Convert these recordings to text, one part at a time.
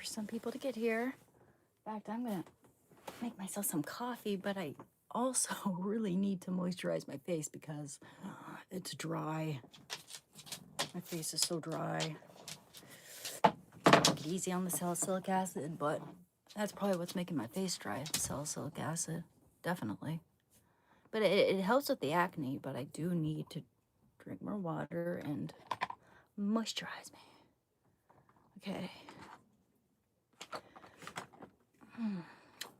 for some people to get here. In fact, I'm gonna make myself some coffee, but I also really need to moisturize my face because it's dry. My face is so dry. Take it easy on the salicylic acid, but that's probably what's making my face dry. Salicylic acid, definitely. But it helps with the acne, but I do need to drink more water and moisturize me. Okay.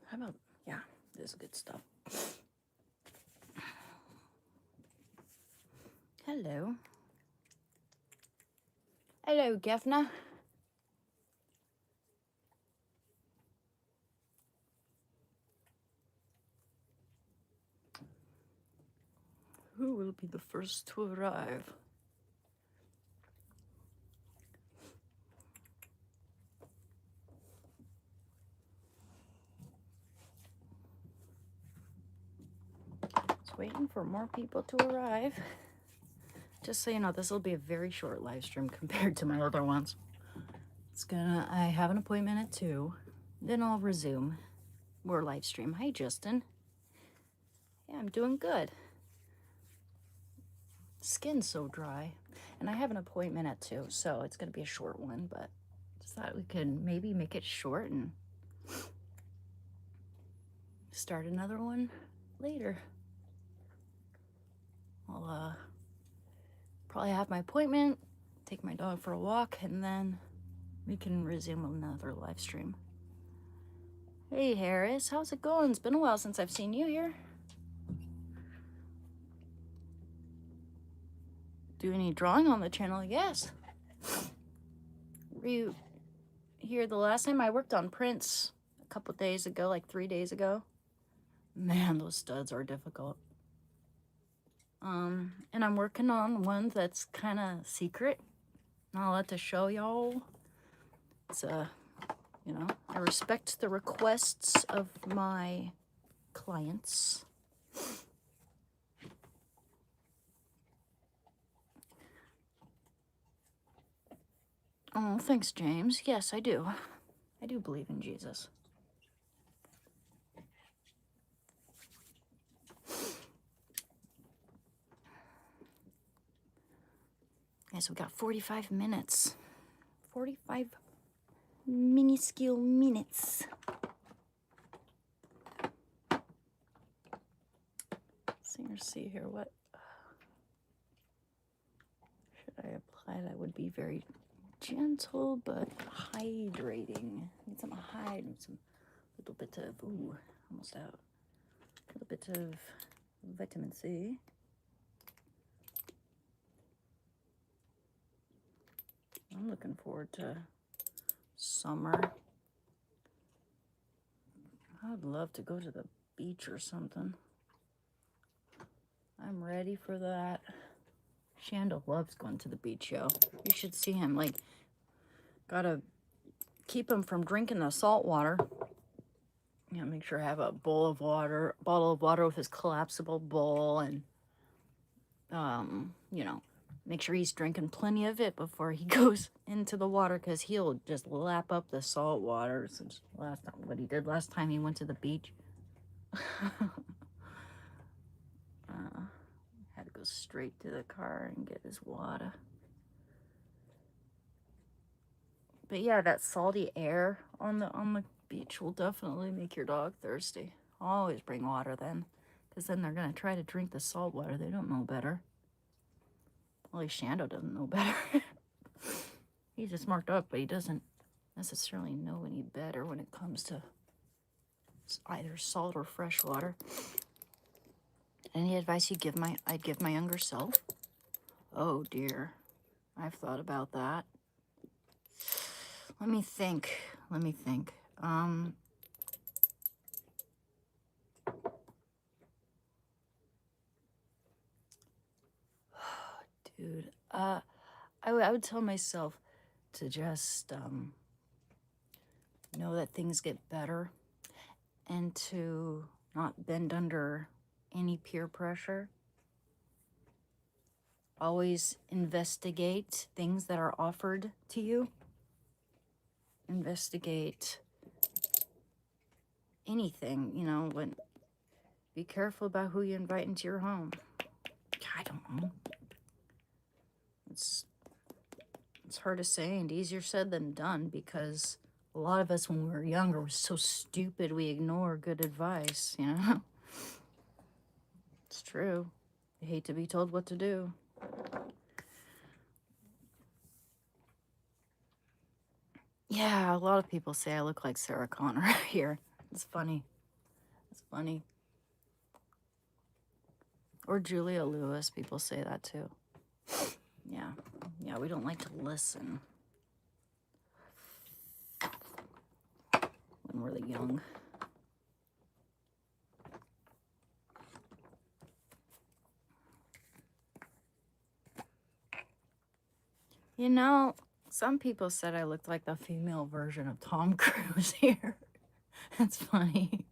How about, yeah, this is good stuff. Hello. Hello, Gefna. Who will be the first to arrive? Just waiting for more people to arrive. Just so you know, this will be a very short live stream compared to my other ones. I have an appointment at 2, then I'll resume more live stream. Hi, Justin. Yeah, I'm doing good. Skin's so dry, and I have an appointment at 2, so it's gonna be a short one, but just thought we could maybe make it short and start another one later. I'll probably have my appointment, take my dog for a walk, and then we can resume another live stream. Hey Harris, how's it going? It's been a while since I've seen you here. Do any drawing on the channel? Yes. Were you here the last time I worked on prints a couple days ago, like 3 days ago? Man, those studs are difficult. And I'm working on one that's kind of secret. Not allowed to show y'all. It's you know, I respect the requests of my clients. Oh, thanks, James. Yes, I do. I do believe in Jesus. Okay, so we got 45 minutes. 45 minuscule minutes. Let's see here, what should I apply that would be very gentle but hydrating. Need some some little bit of, ooh, almost out. A little bit of vitamin C. I'm looking forward to summer. I'd love to go to the beach or something. I'm ready for that. Shanda loves going to the beach, yo. You should see him. Like, gotta keep him from drinking the salt water. You know, make sure I have a bottle of water with his collapsible bowl, and you know, make sure he's drinking plenty of it before he goes into the water, because he'll just lap up the salt water. Since what he did last time he went to the beach. Had to go straight to the car and get his water. But yeah, that salty air on the beach will definitely make your dog thirsty. Always bring water then, because then they're gonna try to drink the salt water. They don't know better. Well, at least Shando doesn't know better. He's a smart dog, but he doesn't necessarily know any better when it comes to either salt or fresh water. Any advice I'd give my younger self? Oh dear, I've thought about that. Let me think. Dude, I would tell myself to just know that things get better, and to not bend under any peer pressure. Always investigate things that are offered to you. investigate anything, you know, be careful about who you invite into your home. I don't know. It's hard to say and easier said than done, because a lot of us when we were younger were so stupid we ignore good advice, you know? It's true. I hate to be told what to do. Yeah, a lot of people say I look like Sarah Connor here. It's funny. It's funny. Or Julia Lewis, people say that too. Yeah. Yeah, we don't like to listen when we're young. You know, some people said I looked like the female version of Tom Cruise here. That's funny.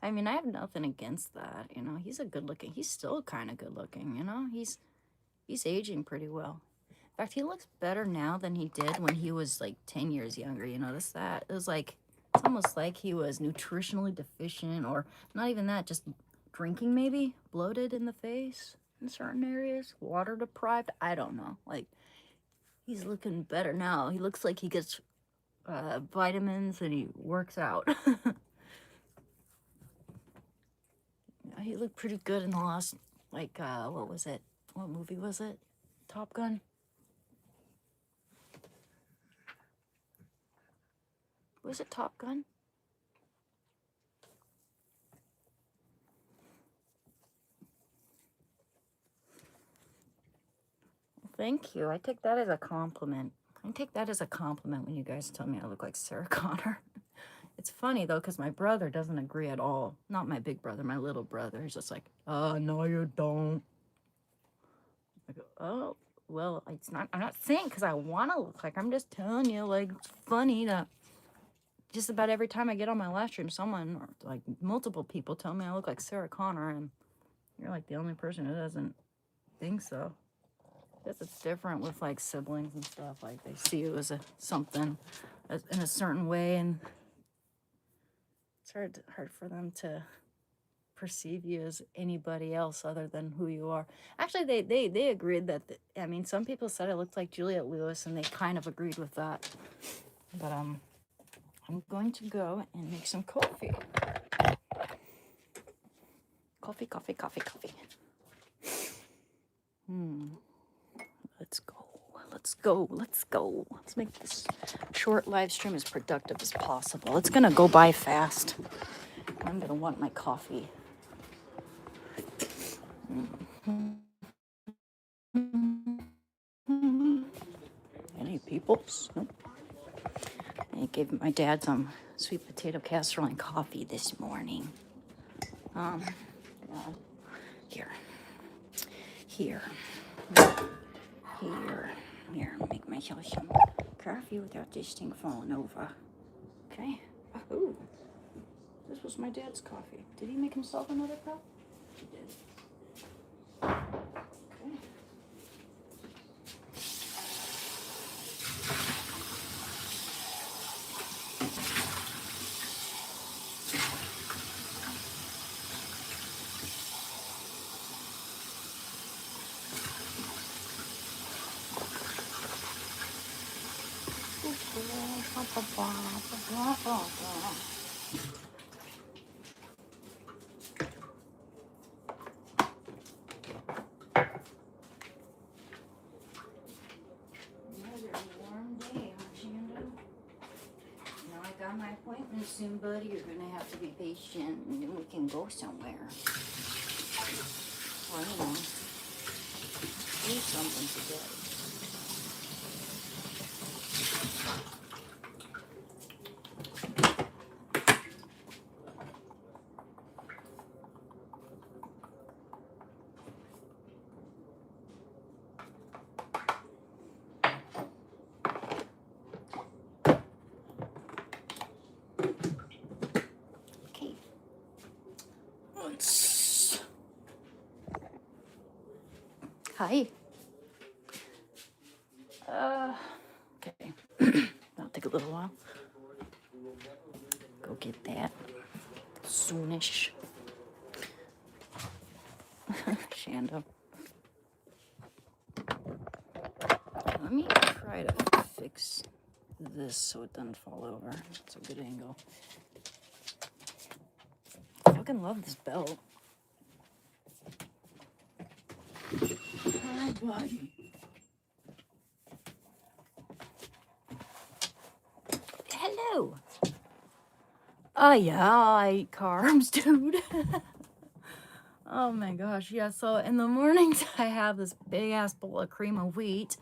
I mean, I have nothing against that, you know. He's still kind of good looking, you know. He's aging pretty well. In fact, he looks better now than he did when he was like 10 years younger. You notice that? It's almost like he was nutritionally deficient, or not even that, just drinking maybe, bloated in the face in certain areas, water deprived. I don't know. Like, he's looking better now. He looks like he gets vitamins and he works out. Yeah, he looked pretty good in the last, like, what was it? What movie was it? Top Gun? Was it Top Gun? Thank you. I take that as a compliment. When you guys tell me I look like Sarah Connor. It's funny, though, because my brother doesn't agree at all. Not my big brother, my little brother. He's just like, no, you don't. I go, oh, well, I'm not saying because I want to look like, I'm just telling you, like, it's funny that just about every time I get on my live stream, someone, or like multiple people tell me I look like Sarah Connor, and you're like the only person who doesn't think so. I guess it's different with like siblings and stuff. Like they see you as something in a certain way, and it's hard for them to perceive you as anybody else other than who you are. Actually, they agreed that. I mean, some people said I looked like Juliette Lewis, and they kind of agreed with that. But I'm going to go and make some coffee. Coffee. Let's go. Let's make this short live stream as productive as possible. It's gonna go by fast. I'm gonna want my coffee. Any peoples? Nope. I gave my dad some sweet potato casserole and coffee this morning. Here, make myself some coffee without this thing falling over. Okay. Ooh, this was my dad's coffee. Did he make himself another cup? He did. Okay. My appointment soon, buddy. You're gonna have to be patient, and then we can go somewhere. Or, you know, do something together. Hi. Okay. That'll take a little while. go get that soonish. Shando. Let me try to fix this so it doesn't fall over. It's a good angle. I fucking love this belt. Hi, buddy. Hello. Oh, yeah, I eat carbs, dude. Oh my gosh, yeah, so in the mornings I have this big ass bowl of cream of wheat.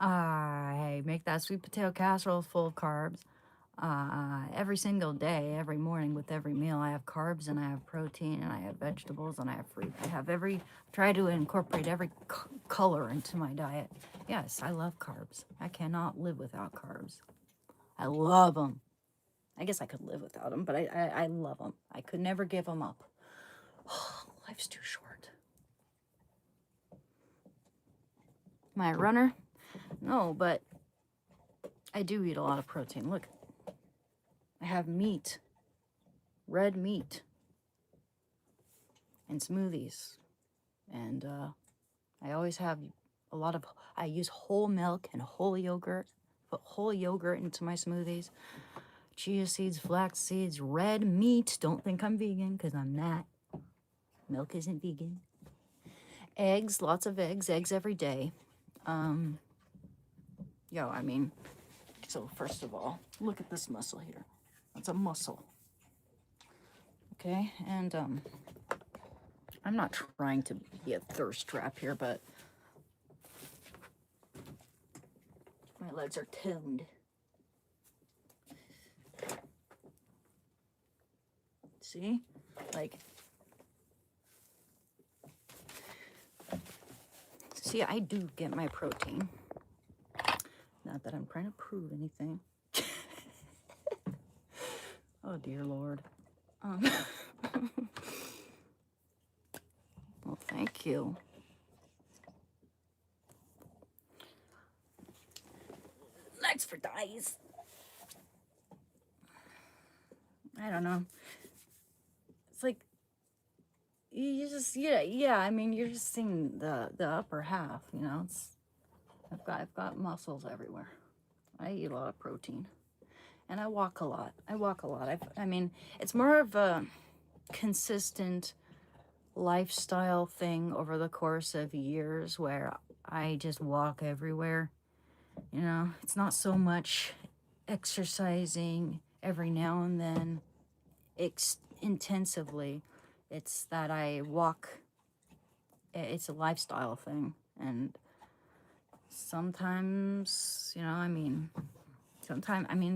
I make that sweet potato casserole full of carbs. Every single day, every morning with every meal, I have carbs and I have protein and I have vegetables and I have fruit. Try to incorporate every color into my diet. Yes, I love carbs. I cannot live without carbs. I love them. I guess I could live without them, but I love them. I could never give them up. Life's too short. Am I a runner? No, but I do eat a lot of protein. Look, I have meat, red meat, and smoothies. And I always have I use whole milk and whole yogurt. Put whole yogurt into my smoothies. Chia seeds, flax seeds, red meat. Don't think I'm vegan, because I'm not. Milk isn't vegan. Eggs, lots of eggs every day. I mean, so first of all, look at this muscle here. That's a muscle. Okay, and I'm not trying to be a thirst trap here, but my legs are toned. See? See, I do get my protein. Not that I'm trying to prove anything. Oh, dear Lord. Well, thank you. Next for dice. I don't know. It's like you just I mean, you're just seeing the upper half, you know. I've got muscles everywhere. I eat a lot of protein, and I walk a lot. I mean, it's more of a consistent lifestyle thing over the course of years where I just walk everywhere. You know, it's not so much exercising every now and then intensively. It's that I walk. It's a lifestyle thing, and sometimes,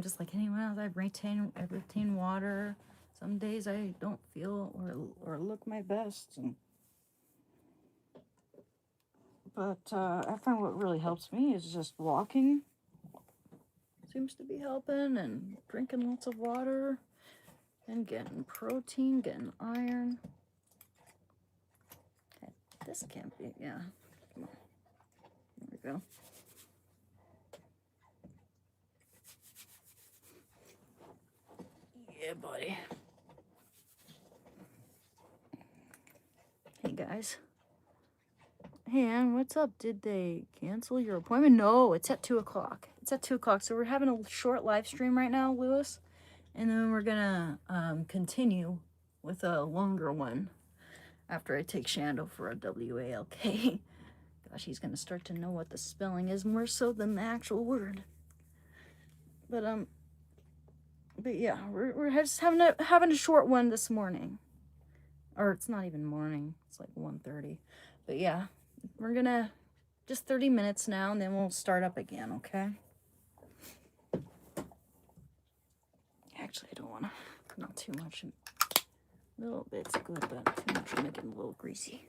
just like anyone else, I retain water. Some days I don't feel or look my best, but I find what really helps me is just walking. Seems to be helping, and drinking lots of water, and getting protein, getting iron. Okay, this can't be, yeah. There we go. Yeah, buddy. Hey, guys. Hey, Ann, what's up? Did they cancel your appointment? No, it's at 2 o'clock. It's at 2 o'clock, so we're having a short live stream right now, Lewis. And then we're gonna continue with a longer one after I take Shando for a WALK. Gosh, he's gonna start to know what the spelling is more so than the actual word. But yeah, we're just having a short one this morning. Or it's not even morning. It's like 1:30. But yeah, we're gonna just 30 minutes now, and then we'll start up again, okay? Actually, I don't want to, not too much. A little bit's good, but too much will make it a little greasy.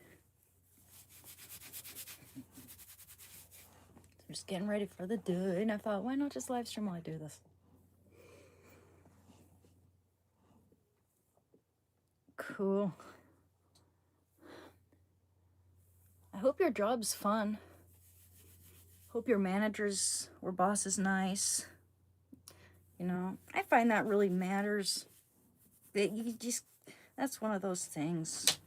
So I'm just getting ready for the day, and I thought, why not just live stream while I do this? Cool. I hope your job's fun. Hope your managers or boss is nice. You know, I find that really matters you just, that's one of those things.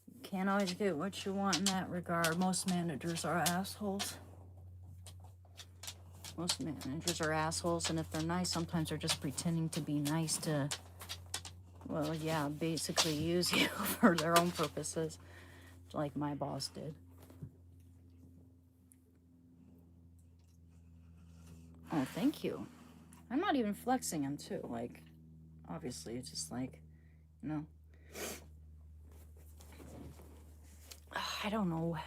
You can't always get what you want in that regard. Most managers are assholes. Most managers are assholes, and if they're nice, sometimes they're just pretending to be nice to, well, yeah, basically use you for their own purposes, like my boss did. Oh, thank you. I'm not even flexing him, too. Like, obviously, it's just like, you know. I don't know.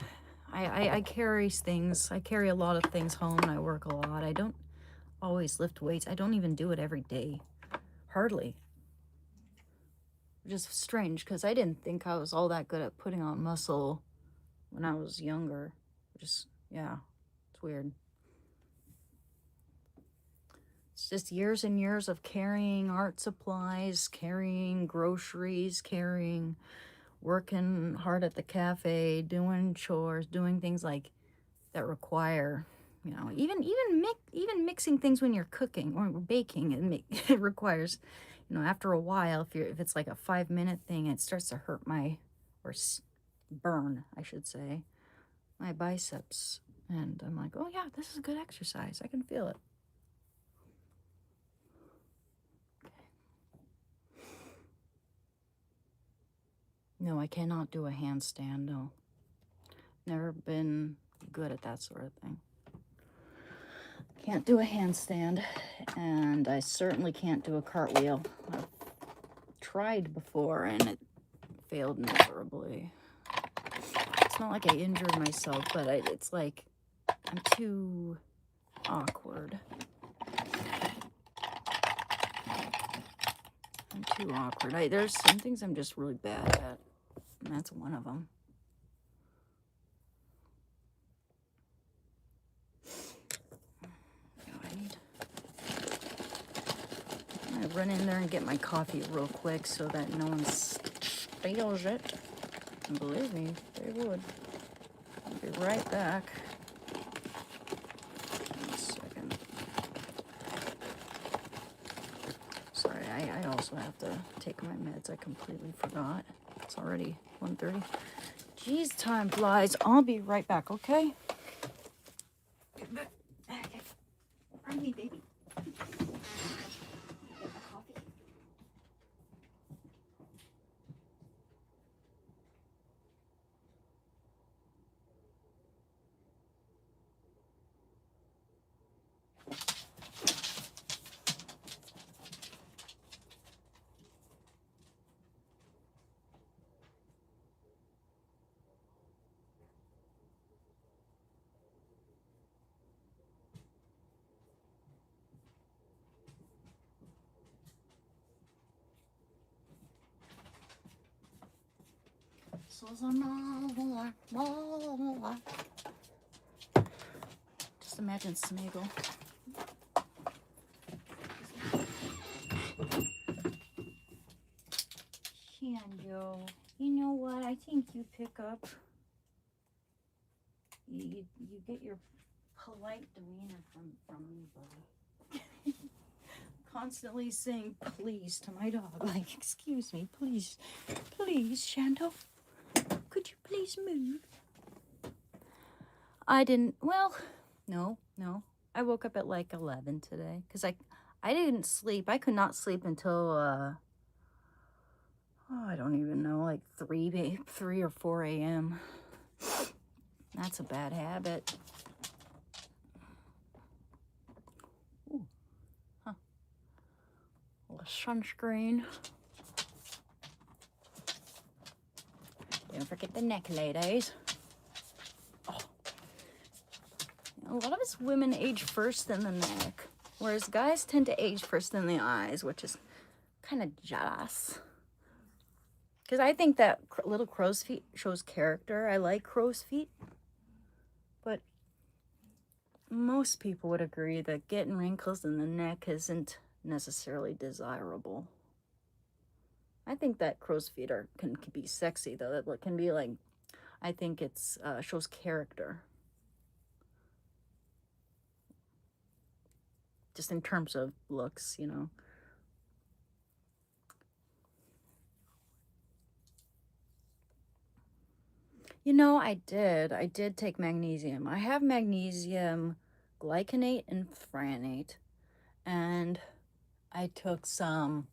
I carry things. I carry a lot of things home, and I work a lot. I don't always lift weights. I don't even do it every day. Hardly. Which is strange, because I didn't think I was all that good at putting on muscle when I was younger. Just, yeah, it's weird. It's just years and years of carrying art supplies, carrying groceries, working hard at the cafe, doing chores, doing things like that require, you know, even mixing things when you're cooking or baking, it requires, you know, after a while, if it's like a 5-minute thing, it starts to hurt burn, I should say, my biceps. And I'm like, oh yeah, this is a good exercise. I can feel it. No, I cannot do a handstand, no. Never been good at that sort of thing. Can't do a handstand, and I certainly can't do a cartwheel. I've tried before, and it failed miserably. It's not like I injured myself, but it's like I'm too awkward. There's some things I'm just really bad at, and that's one of them. I run in there and get my coffee real quick so that no one steals it. And believe me, they would. I'll be right back. One second. Sorry, I also have to take my meds. I completely forgot. It's already 1:30. Jeez, time flies. I'll be right back, okay? Pardon me, baby. Just imagine Smeagol. Shando, you know what? I think you pick up. You get your polite demeanor from me, buddy. Constantly saying please to my dog. Like, excuse me, please, Shando. Could you please move? I didn't, well, no. I woke up at like 11 today because I didn't sleep. I could not sleep until, I don't even know, like 3 or 4 a.m. That's a bad habit. Ooh. Huh. A little sunscreen. Don't forget the neck, ladies. Oh. A lot of us women age first in the neck, whereas guys tend to age first in the eyes, which is kind of jealous. Because I think that little crow's feet shows character. I like crow's feet. But most people would agree that getting wrinkles in the neck isn't necessarily desirable. I think that crow's feet can be sexy, though. That can be like, I think it's shows character. Just in terms of looks, you know. You know, I did. I did take magnesium. I have magnesium glycinate and threonate. And I took some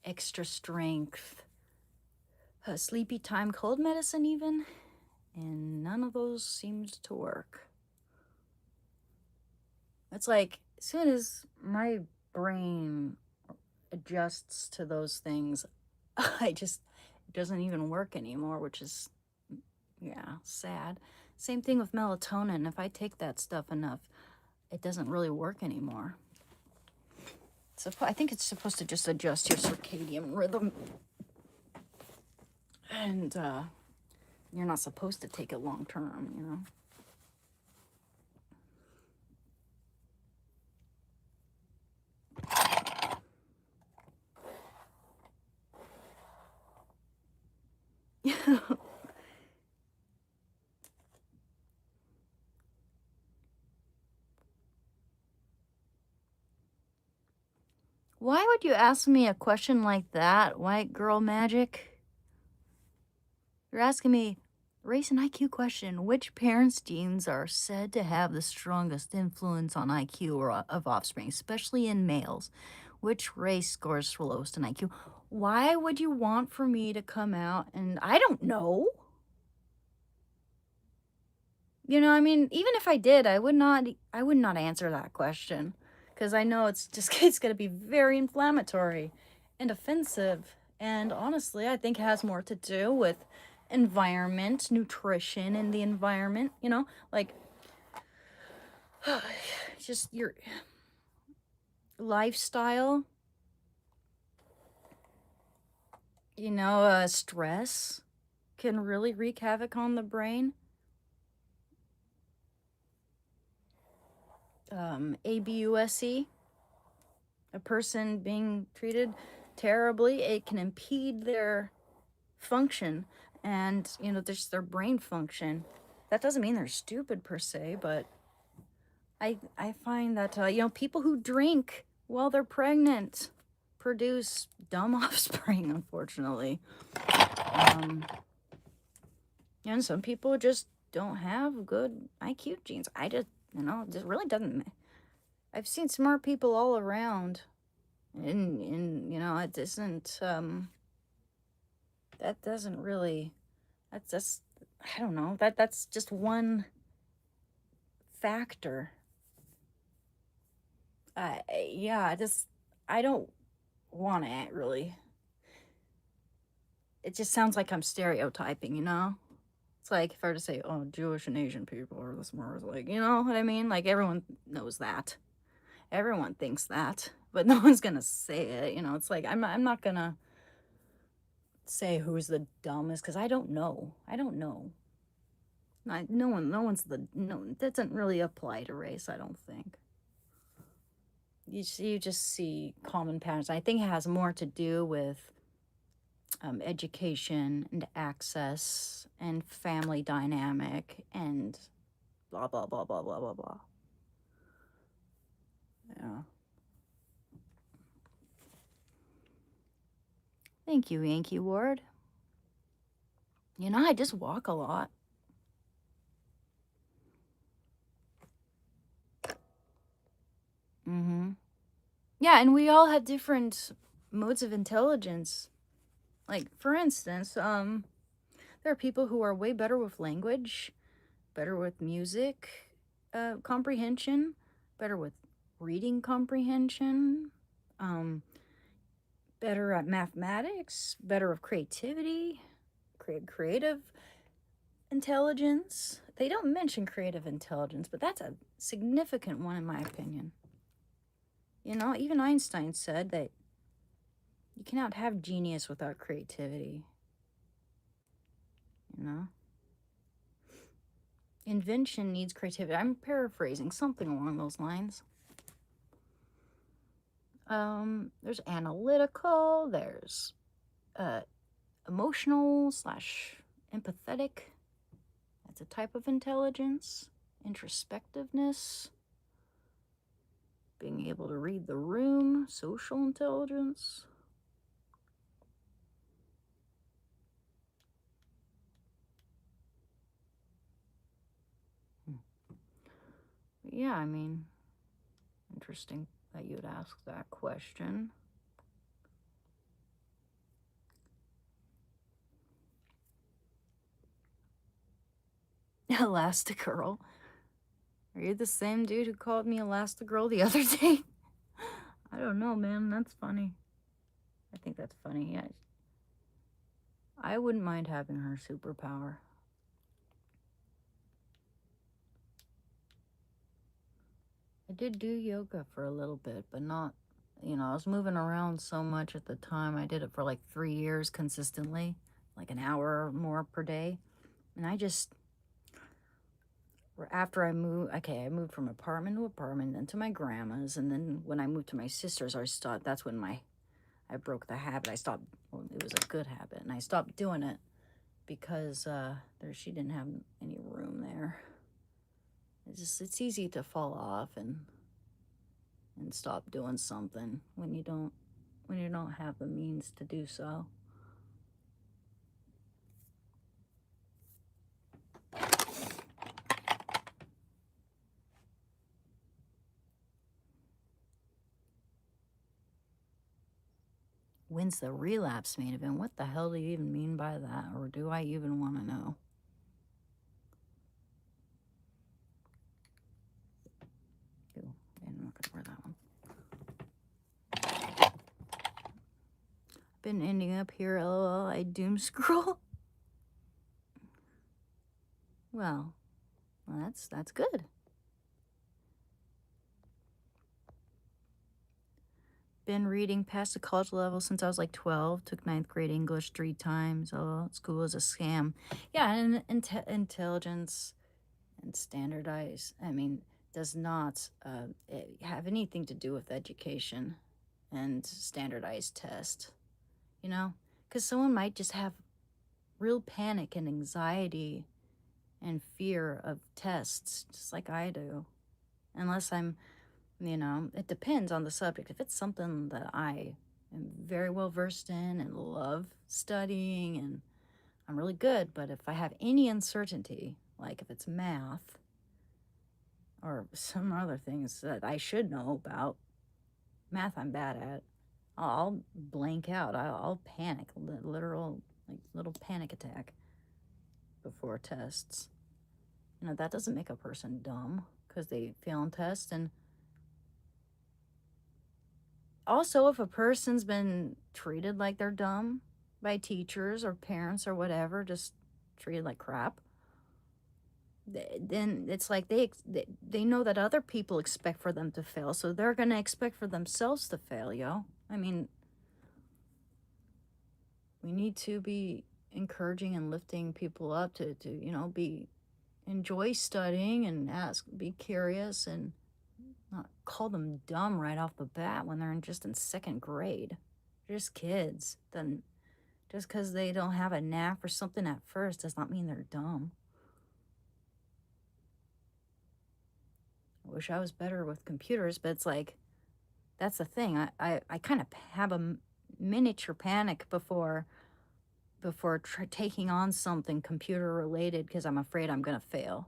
extra strength sleepy time cold medicine even. And none of those seemed to work. It's like, as soon as my brain adjusts to those things, it doesn't even work anymore, which is, yeah, sad. Same thing with melatonin. If I take that stuff enough, it doesn't really work anymore. I think it's supposed to just adjust your circadian rhythm. And you're not supposed to take it long term, you know? Why would you ask me a question like that, white girl magic? You're asking me, race and IQ question. Which parents' genes are said to have the strongest influence on IQ or of offspring, especially in males? Which race scores lowest in IQ? Why would you want for me to come out and I don't know? You know, I mean, even if I did, I would not answer that question because I know it's just it's going to be very inflammatory and offensive. And honestly, I think it has more to do with environment, nutrition in the environment, you know, like just your lifestyle, you know, stress can really wreak havoc on the brain. ABUSE, a person being treated terribly, it can impede their function and, you know, just their brain function. That doesn't mean they're stupid per se, but I find that, you know, people who drink while they're pregnant produce dumb offspring, unfortunately. And some people just don't have good IQ genes. You know, it just really doesn't. I've seen smart people all around, and you know, it doesn't. That doesn't really. That's just. I don't know. That's just one factor. Yeah, I don't want to really. It just sounds like I'm stereotyping, you know? It's like if I were to say, oh, Jewish and Asian people are the smartest, like, you know what I mean? Like, everyone knows that. Everyone thinks that, but no one's gonna say it, you know? It's like, I'm not gonna say who's the dumbest, because I don't know. I don't know. No, that doesn't really apply to race, I don't think. You just see common patterns. I think it has more to do with education and access and family dynamic and blah blah blah blah blah blah blah. Yeah. Thank you, Yankee Ward. You know, I just walk a lot. Mm-hmm. Yeah, and we all have different modes of intelligence. Like, for instance, there are people who are way better with language, better with music comprehension, better with reading comprehension, better at mathematics, better with creativity, creative intelligence. They don't mention creative intelligence, but that's a significant one in my opinion. You know, even Einstein said that you cannot have genius without creativity. You know? Invention needs creativity. I'm paraphrasing something along those lines. There's analytical, there's emotional / empathetic. That's a type of intelligence. Introspectiveness, being able to read the room, social intelligence. yeah, I mean, interesting that you'd ask that question. Elastigirl. Are you the same dude who called me Elastigirl the other day? I don't know, man. That's funny. I think that's funny. Yeah. I wouldn't mind having her superpower. I did do yoga for a little bit, but not, I was moving around so much at the time. I did it for like 3 years consistently, like an hour or more per day. And I just, after I moved, I moved from apartment to apartment, then to my grandma's. And then when I moved to my sister's, that's when I broke the habit. I stopped, well, it was a good habit. And I stopped doing it because she didn't have any room there. It's easy to fall off and stop doing something when you don't have the means to do so. When's the relapse main event? What the hell do you even mean by that? Or do I even want to know? Ew, I'm not gonna wear that one. Been ending up here, lol, I doom scroll. Well, that's good. Been reading past the college level since I was like 12. Took 9th grade English 3 times. Oh, school is a scam. Yeah, and intelligence and standardize, does not have anything to do with education and standardized test, Because someone might just have real panic and anxiety and fear of tests, just like I do. Unless I'm, it depends on the subject. If it's something that I am very well versed in and love studying and I'm really good, but if I have any uncertainty, like if it's math or some other things that I should know about, math I'm bad at, I'll blank out. I'll panic, literal, like little panic attack before tests. That doesn't make a person dumb because they fail on tests. And also, if a person's been treated like they're dumb by teachers or parents or whatever, just treated like crap, then it's like they know that other people expect for them to fail, so they're going to expect for themselves to fail, yo. We need to be encouraging and lifting people up to enjoy studying and be curious and not call them dumb right off the bat when they're just in 2nd grade. They're just kids. Then just because they don't have a knack for something at first does not mean they're dumb. I wish I was better with computers, but it's like, that's the thing. I kind of have a miniature panic before taking on something computer related because I'm afraid I'm going to fail.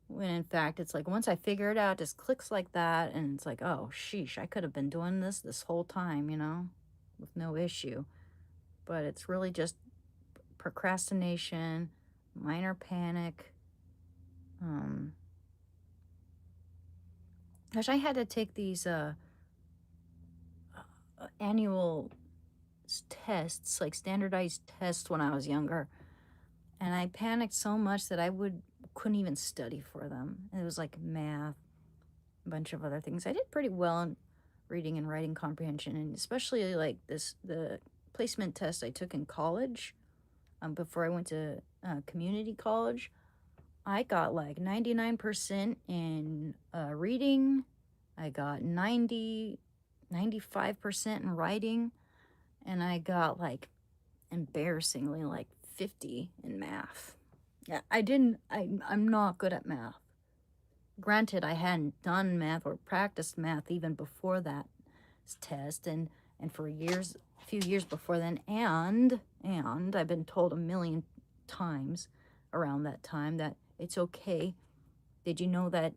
When in fact, it's like once I figure it out, it just clicks like that. And it's like, oh, sheesh, I could have been doing this whole time, with no issue. But it's really just procrastination, minor panic. Gosh, I had to take these annual tests, like standardized tests when I was younger. And I panicked so much that I couldn't even study for them. It was like math, a bunch of other things. I did pretty well in reading and writing comprehension, and especially like the placement test I took in college before I went to community college. I got like 99% in reading. I got 95% in writing, and I got like embarrassingly like 50 in math. Yeah, I'm not good at math. Granted, I hadn't done math or practiced math even before that test, and for a few years before then, and I've been told a million times around that time that it's okay Did you know that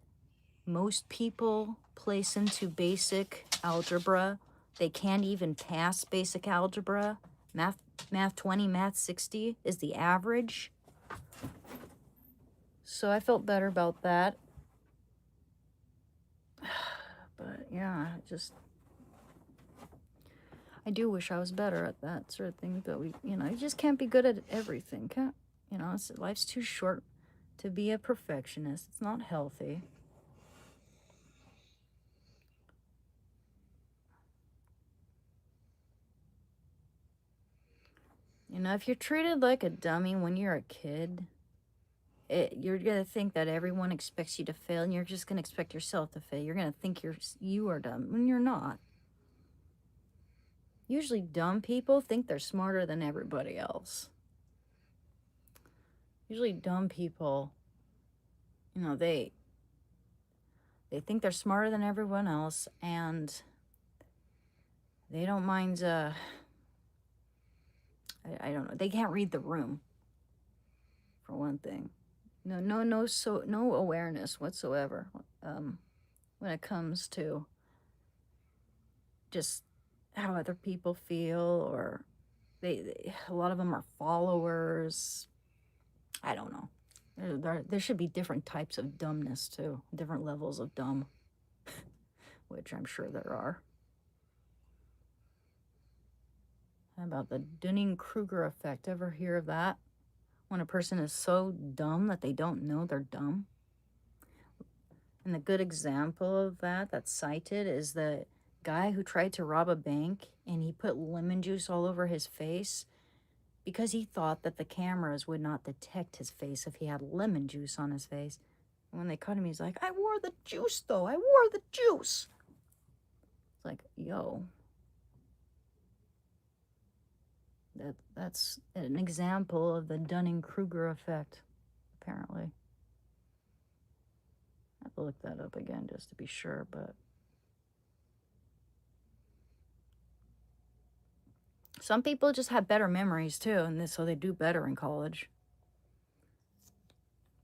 most people place into basic algebra, they can't even pass basic algebra? Math 20, math 60 is the average. So I felt better about that. But yeah, I do wish I was better at that sort of thing. But you just can't be good at everything. Life's too short to be a perfectionist. It's not healthy. If you're treated like a dummy when you're a kid, you're going to think that everyone expects you to fail, and you're just going to expect yourself to fail. You're going to think you are dumb when you're not. Usually dumb people think they're smarter than everybody else. Usually dumb people, they think they're smarter than everyone else, and they don't mind, I don't know, they can't read the room, for one thing. No awareness whatsoever when it comes to just how other people feel, or a lot of them are followers. I don't know. There should be different types of dumbness too, different levels of dumb, which I'm sure there are. How about the Dunning-Kruger effect? Ever hear of that? When a person is so dumb that they don't know they're dumb. And the good example of that that's cited is the guy who tried to rob a bank, and he put lemon juice all over his face because he thought that the cameras would not detect his face if he had lemon juice on his face. And when they caught him, he's like, I wore the juice though. I wore the juice. It's like, yo. That's an example of the Dunning-Kruger effect, apparently. I have to look that up again just to be sure, but some people just have better memories too, and so they do better in college.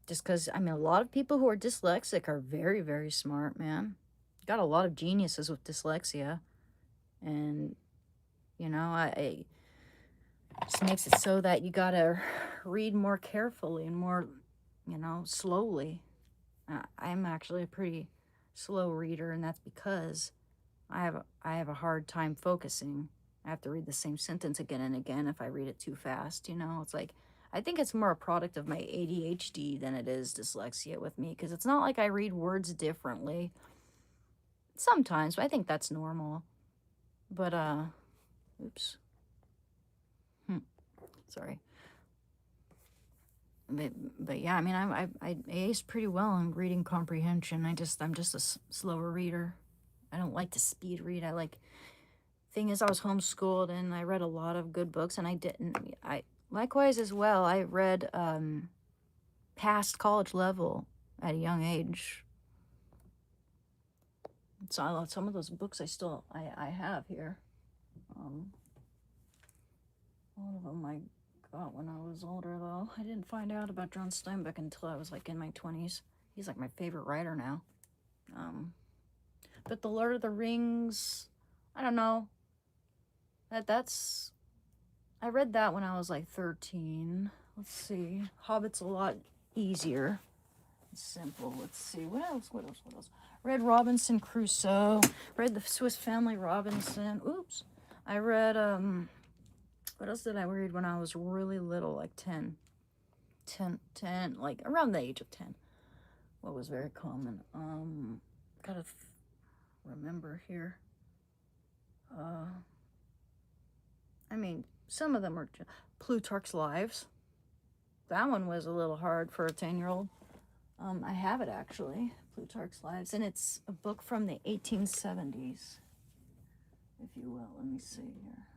Just because, a lot of people who are dyslexic are very, very smart, man. Got a lot of geniuses with dyslexia, and it just makes it so that you gotta read more carefully and more, slowly. I'm actually a pretty slow reader, and that's because I have a hard time focusing. I have to read the same sentence again and again if I read it too fast. It's like, I think it's more a product of my ADHD than it is dyslexia with me, because it's not like I read words differently. Sometimes, but I think that's normal. But oops. Sorry. But yeah, I aced pretty well in reading comprehension. I'm just a slower reader. I don't like to speed read. Thing is, I was homeschooled and I read a lot of good books, and I likewise as well. I read past college level at a young age. So some of those books I have here. One of them I got when I was older, though. I didn't find out about John Steinbeck until I was in my 20s. He's my favorite writer now. But The Lord of the Rings, I don't know. I read that when I was 13. Let's see. Hobbit's a lot easier. It's simple. Let's see. What else? Read Robinson Crusoe. Read the Swiss Family Robinson. Oops. I read, what else did I read when I was really little, 10, around the age of 10. What was very common? Gotta remember here. Some of them are Plutarch's Lives. That one was a little hard for a 10-year-old. I have it, actually, Plutarch's Lives, and it's a book from the 1870s, if you will. Let me see here.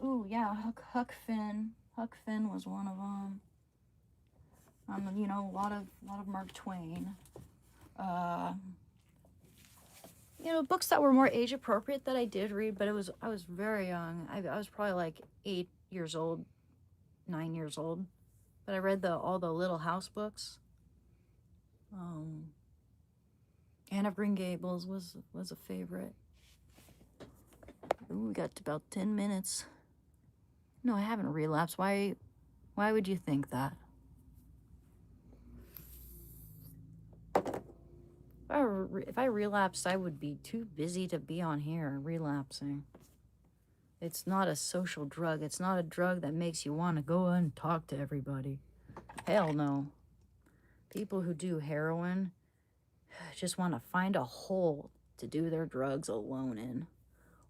Oh yeah, Huck Finn. Huck Finn was one of them. A lot of Mark Twain. Books that were more age appropriate that I did read, but I was very young. I was probably 8 years old 9 years old. But I read all the Little House books. Anne of Green Gables was a favorite. Ooh, we got about 10 minutes. No, I haven't relapsed. Why would you think that? If I relapsed, I would be too busy to be on here relapsing. It's not a social drug. It's not a drug that makes you want to go and talk to everybody. Hell no. People who do heroin just want to find a hole to do their drugs alone in.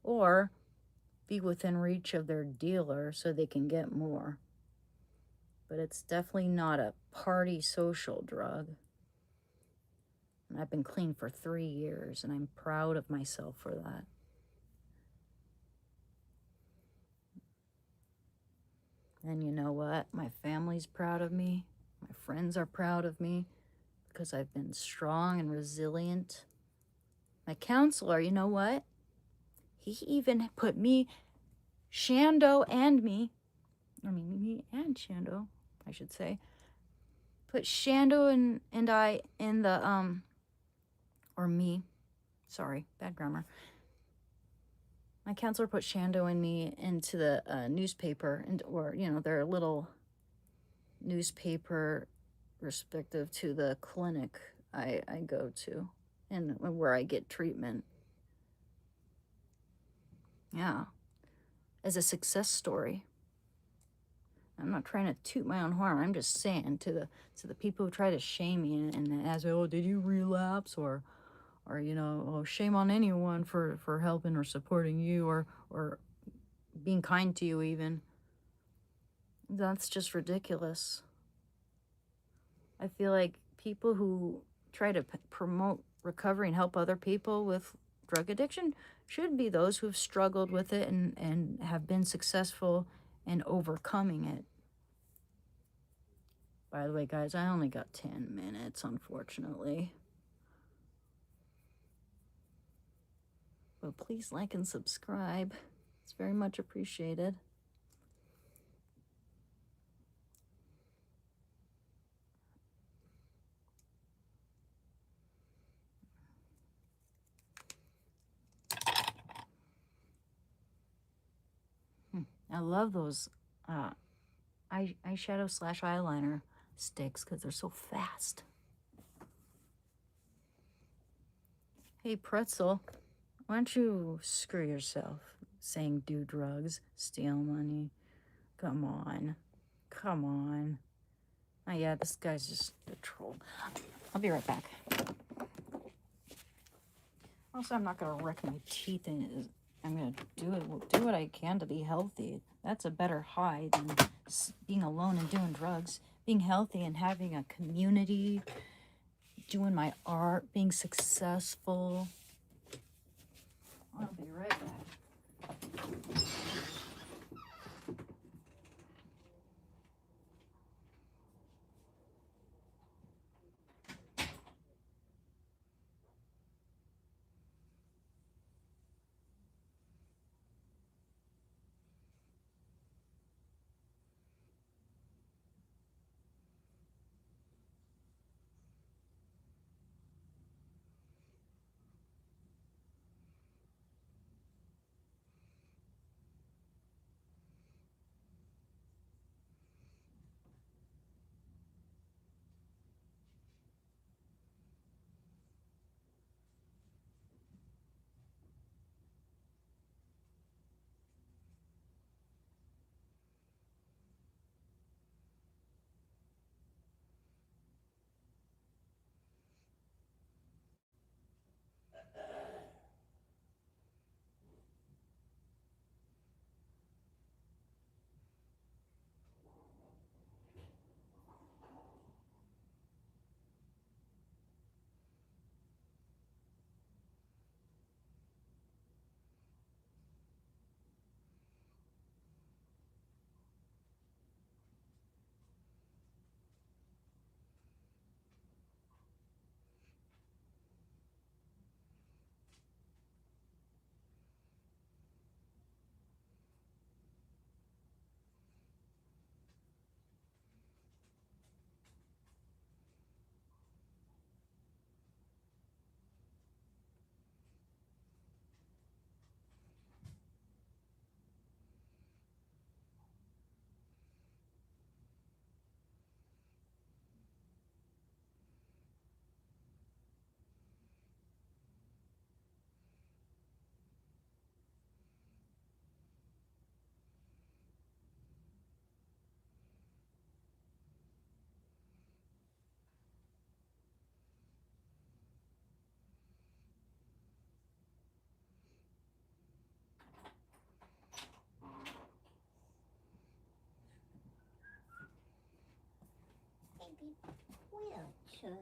Or be within reach of their dealer so they can get more. But it's definitely not a party social drug. And I've been clean for 3 years, and I'm proud of myself for that. And you know what? My family's proud of me. My friends are proud of me because I've been strong and resilient. My counselor, you know what? He even put me and Shando, I should say. Put Shando and I in the, or me. Sorry, bad grammar. My counselor put Shando and me into the newspaper, or their little newspaper respective to the clinic I go to and where I get treatment. Yeah. As a success story. I'm not trying to toot my own horn. I'm just saying to the people who try to shame me and ask, oh, did you relapse? Or shame on anyone for helping or supporting you or being kind to you even. That's just ridiculous. I feel like people who try to promote recovery and help other people with drug addiction should be those who've struggled with it and have been successful in overcoming it. By the way, guys, I only got 10 minutes, unfortunately. But please like and subscribe. It's very much appreciated. I love those eyeshadow / eyeliner sticks because they're so fast. Hey, Pretzel, why don't you screw yourself saying do drugs, steal money? Come on. Oh, yeah, this guy's just a troll. I'll be right back. Also, I'm not going to wreck my teeth in it. I'm going to do what I can to be healthy. That's a better high than being alone and doing drugs. Being healthy and having a community, doing my art, being successful. I'll be right back. Well, Chut.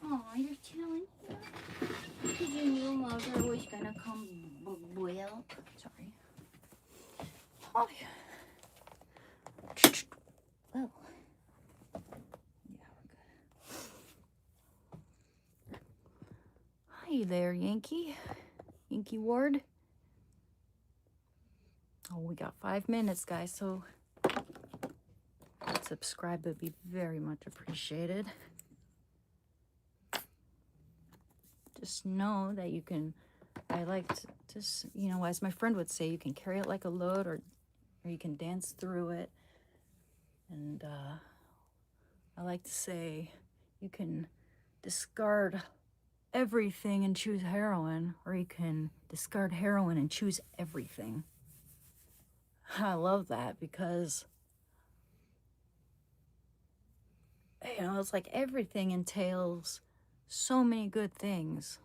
Oh, you're chilling here? Because your new mother was gonna come well. Sorry. Oh, yeah. Well. Yeah, we're good. Hi there, Yankee. Yankee Ward. Oh, we got 5 minutes, guys, so subscribe would be very much appreciated. Just know that you can, I like to just, you know, as my friend would say, you can carry it like a load, or you can dance through it. And I like to say you can discard everything and choose heroin, or you can discard heroin and choose everything. I love that because, you know, it's like everything entails so many good things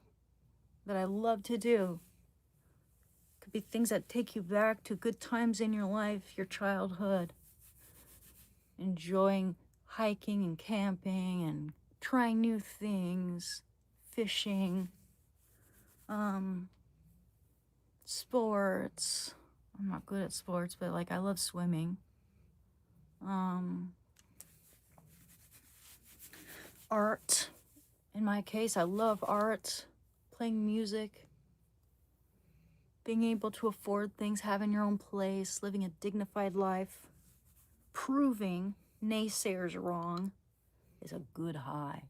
that I love to do. Could be things that take you back to good times in your life, your childhood, enjoying hiking and camping and trying new things, fishing, sports. I'm not good at sports, but like I love swimming. Art. In my case, I love art, playing music, being able to afford things, having your own place, living a dignified life, proving naysayers wrong is a good high.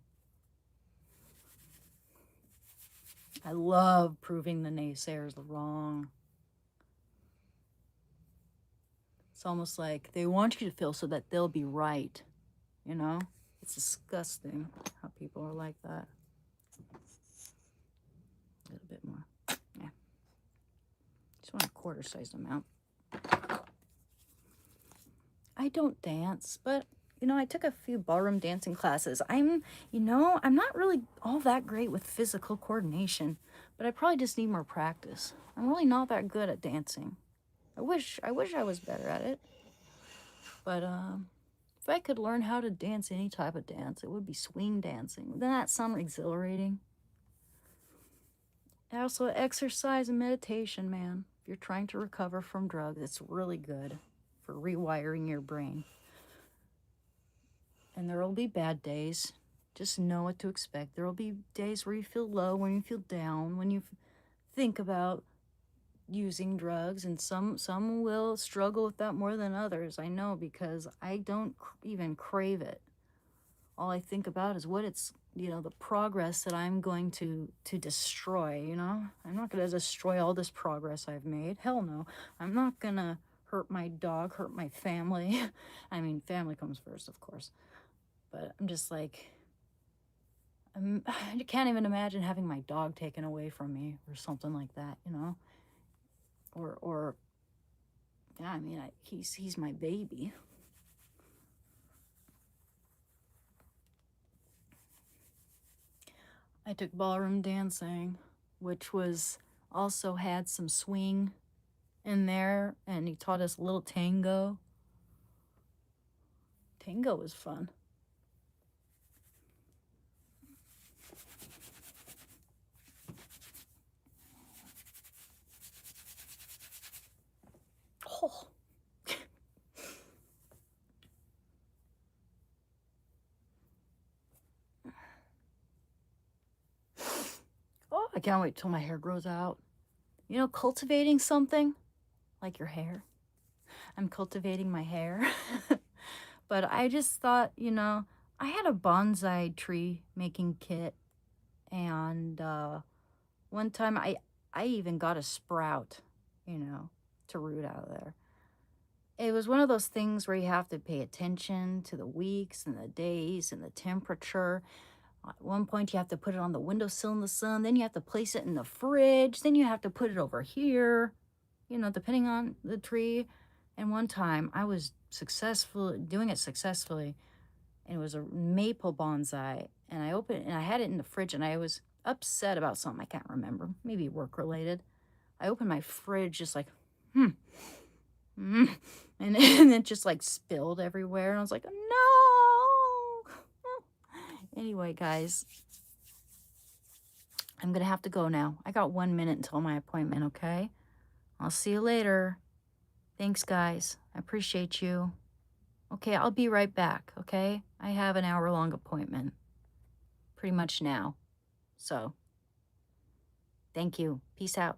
I love proving the naysayers wrong. It's almost like they want you to feel so that they'll be right, you know? It's disgusting how people are like that. A little bit more. Yeah. Just want a quarter-sized amount. I don't dance, but, you know, I took a few ballroom dancing classes. I'm not really all that great with physical coordination, but I probably just need more practice. I'm really not that good at dancing. I wish I was better at it. But if I could learn how to dance any type of dance, it would be swing dancing. Wouldn't that sound exhilarating? Also, exercise and meditation, man. If you're trying to recover from drugs, it's really good for rewiring your brain. And there will be bad days. Just know what to expect. There will be days where you feel low, when you feel down, when you think about using drugs, and some will struggle with that more than others. I know, because I don't even crave it. All I think about is what it's, you know, the progress that I'm going to destroy, you know? I'm not going to destroy all this progress I've made. Hell no. I'm not going to hurt my dog, hurt my family. I mean, family comes first, of course. But I'm just like, I can't even imagine having my dog taken away from me or something like that, you know? Or yeah, I mean, he's my baby. I took ballroom dancing, which was also had some swing in there, and he taught us a little tango. Tango was fun. Oh. Oh, I can't wait till my hair grows out. You know, cultivating something like your hair. I'm cultivating my hair. But I just thought, you know, I had a bonsai tree making kit, and one time I even got a sprout, you know, to root out of there. It was one of those things where you have to pay attention to the weeks and the days and the temperature. At one point, you have to put it on the windowsill in the sun. Then you have to place it in the fridge. Then you have to put it over here, you know, depending on the tree. And one time, I was doing it successfully. And it was a maple bonsai. And I opened it, and I had it in the fridge. And I was upset about something. I can't remember. Maybe work related. I opened my fridge just like, and it just like spilled everywhere. And I was like, no. Anyway, guys, I'm going to have to go now. I got 1 minute until my appointment, okay? I'll see you later. Thanks, guys. I appreciate you. Okay, I'll be right back, okay? I have an hour-long appointment pretty much now. So, thank you. Peace out.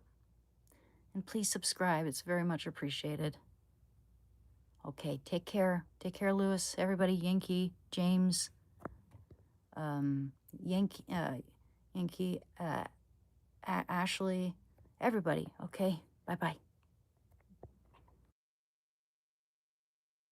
And please subscribe. It's very much appreciated. Okay, take care. Take care, Lewis. Everybody, Yankee, James, Yankee, Ashley, everybody. Okay, bye-bye.